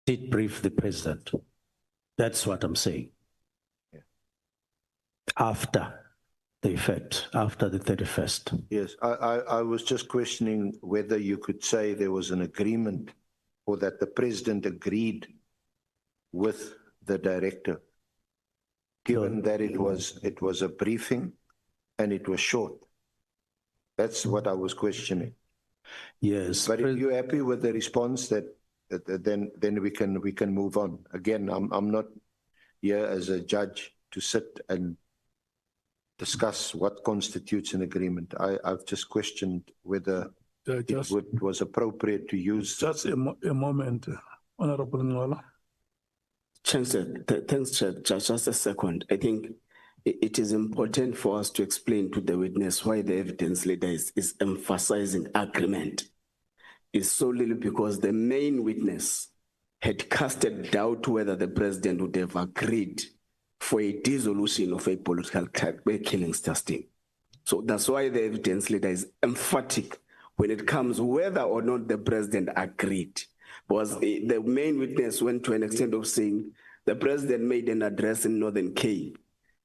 did brief the president. That's what I'm saying. Yeah. After the effect, after the 31st. Yes, I was just questioning whether you could say there was an agreement or that the president agreed with the director, given that it was a briefing and it was short. That's what I was questioning. Yes. But if you're happy with the response, then we can move on. Again, I'm not here as a judge to sit and discuss what constitutes an agreement. I've just questioned whether it was appropriate to use. Just a moment, Honorable Ngola. Chancellor, thanks, Judge. Just a second. I think it is important for us to explain to the witness why the evidence leader is emphasizing agreement. It's solely because the main witness had casted doubt whether the president would have agreed for a dissolution of a political killing system. So that's why the evidence leader is emphatic when it comes whether or not the president agreed. Because the main witness went to an extent of saying the president made an address in Northern Cape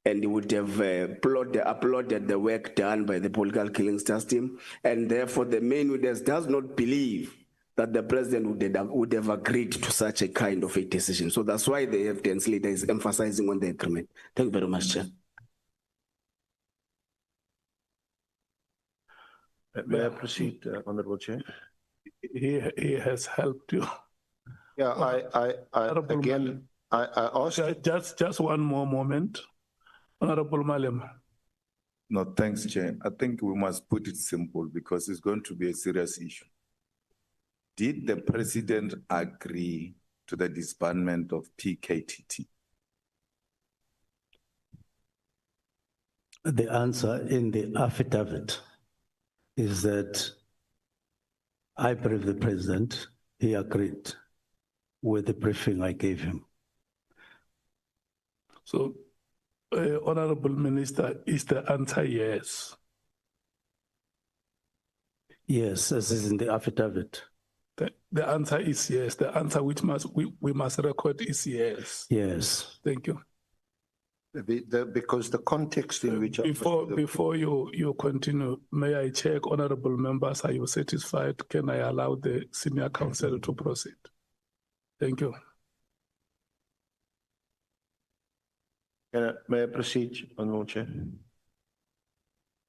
and he would have applauded the work done by the political killing system, and therefore the main witness does not believe that the president would have agreed to such a kind of a decision. So that's why the evidence leader is emphasizing on the agreement. Thank you very much, Chair. May I proceed, Honorable Chair? He has helped you. Yeah, I asked. Just one more moment. Honorable Malema. No, thanks, Chair. I think we must put it simple because it's going to be a serious issue. Did the president agree to the disbandment of PKTT? The answer in the affidavit is that I briefed the president, he agreed with the briefing I gave him. So, Honorable Minister, is the answer yes? Yes, as is in the affidavit. The answer is yes. The answer which we must record is yes. Yes. Thank you. Because the context in which before you continue, may I check, honorable members, are you satisfied? Can I allow the senior counsel to proceed? Thank you. May I proceed, Honorable Chair?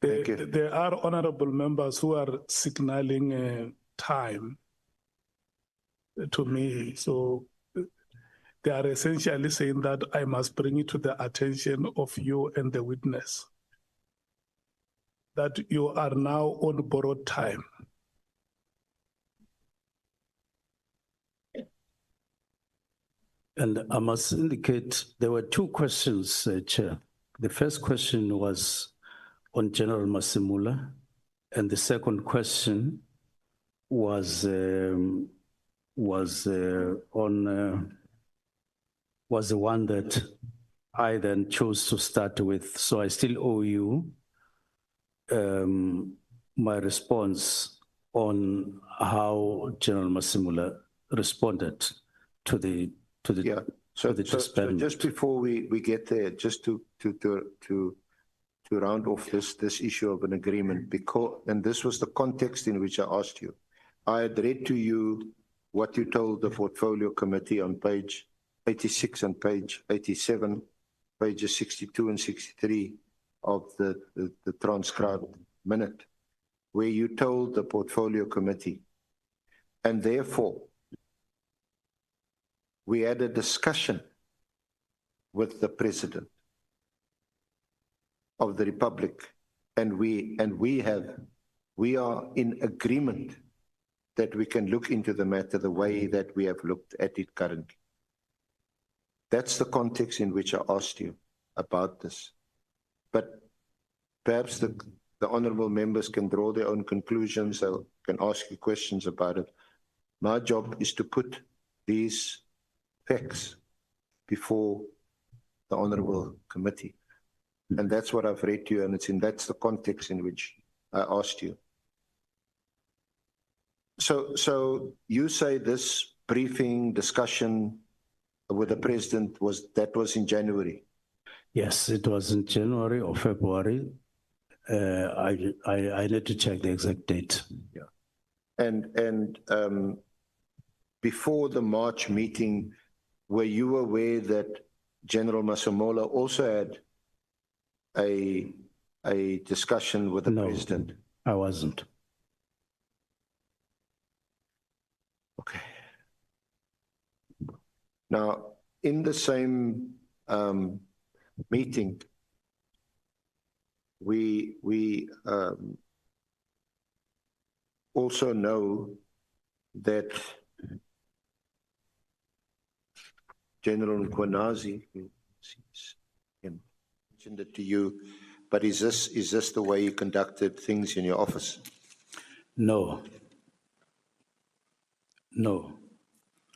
There are honorable members who are signaling time to me, so they are essentially saying that I must bring it to the attention of you and the witness that you are now on borrowed time. And I must indicate there were two questions, Chair. The first question was on General Masimula, and the second question was the one that I then chose to start with. So I still owe you my response on how General Masimula responded to the So just before we get there, just to round off this issue of an agreement, and this was the context in which I asked you. I had read to you what you told the Portfolio Committee on page 86 and page 87, pages 62 and 63 of the transcribed minute, where you told the Portfolio Committee, and therefore we had a discussion with the President of the Republic, and we are in agreement that we can look into the matter the way that we have looked at it currently. That's the context in which I asked you about this. But perhaps the honorable members can draw their own conclusions or can ask you questions about it. My job is to put these facts before the honorable committee. And that's what I've read to you, and that's the context in which I asked you. So you say this briefing, discussion with the president was in January? Yes, it was in January or February. I need to check the exact date. And before the March meeting, were you aware that General Masemola also had a discussion with the No. president? I wasn't. Okay. Now, in the same meeting, we also know that General Nkwanazi mentioned it to you, but is this the way you conducted things in your office? No. No.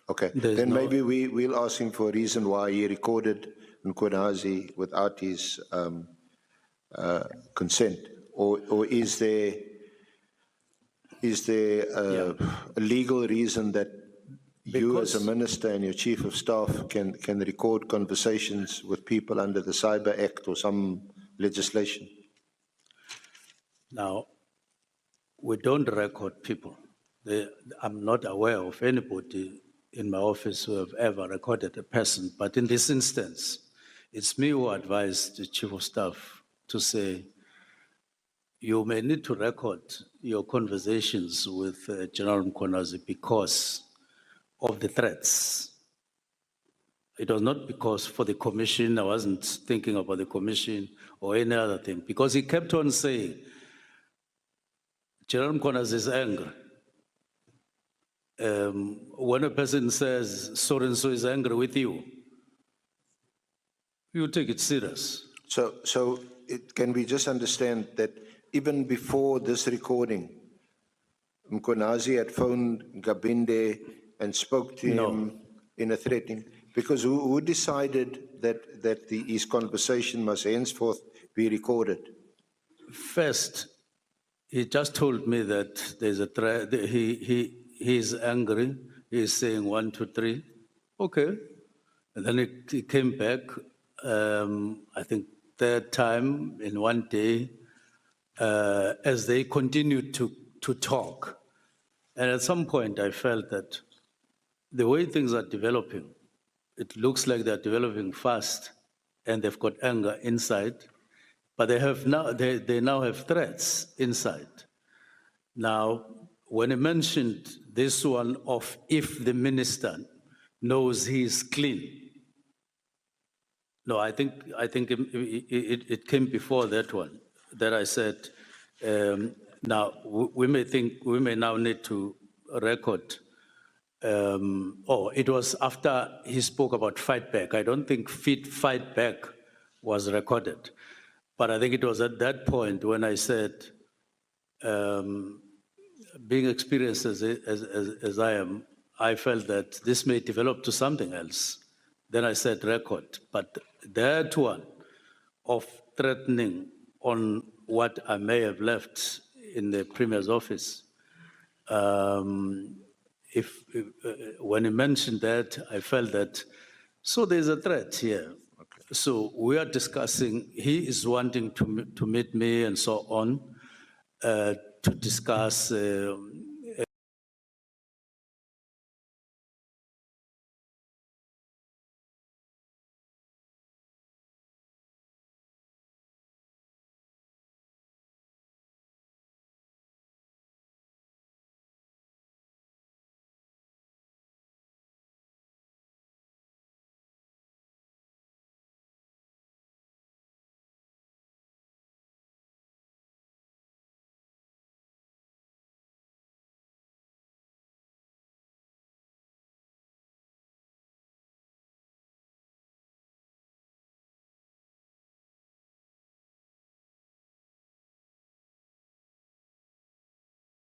Okay, There's then no- maybe we'll ask him for a reason why he recorded Nkwanazi without his consent, or is there a legal reason that you as a minister and your chief of staff can record conversations with people under the Cyber Act or some legislation? Now, we don't record people. I'm not aware of anybody in my office who have ever recorded a person, but in this instance, it's me who advised the chief of staff to say, you may need to record your conversations with General Mkhwanazi because of the threats. It was not because for the commission, I wasn't thinking about the commission or any other thing, because he kept on saying, General Mkhwanazi is angry. When a person says, so-and-so is angry with you, you take it serious. So can we just understand that even before this recording, Mkhwanazi had phoned Gabinde and spoke to him in a threatening? Because who decided that his conversation must henceforth be recorded? First, he just told me that there's a threat. He's angry. He's saying 1, 2, 3. Okay. And then he came back, I think third time in one day, as they continued to talk. And at some point, I felt that the way things are developing, it looks like they're developing fast, and they've got anger inside, but they now have threats inside. Now, when he mentioned this one of if the minister knows he's clean, no, I think it came before that one, that I said, now we may now need to record. It was after he spoke about fight back. I don't think fight back was recorded, but I think it was at that point when I said, being experienced as I am, I felt that this may develop to something else. Then I said record, but that one of threatening on what I may have left in the Premier's office, when he mentioned that, I felt that, so there's a threat here. Okay. So we are discussing, he is wanting to meet me and so on, to discuss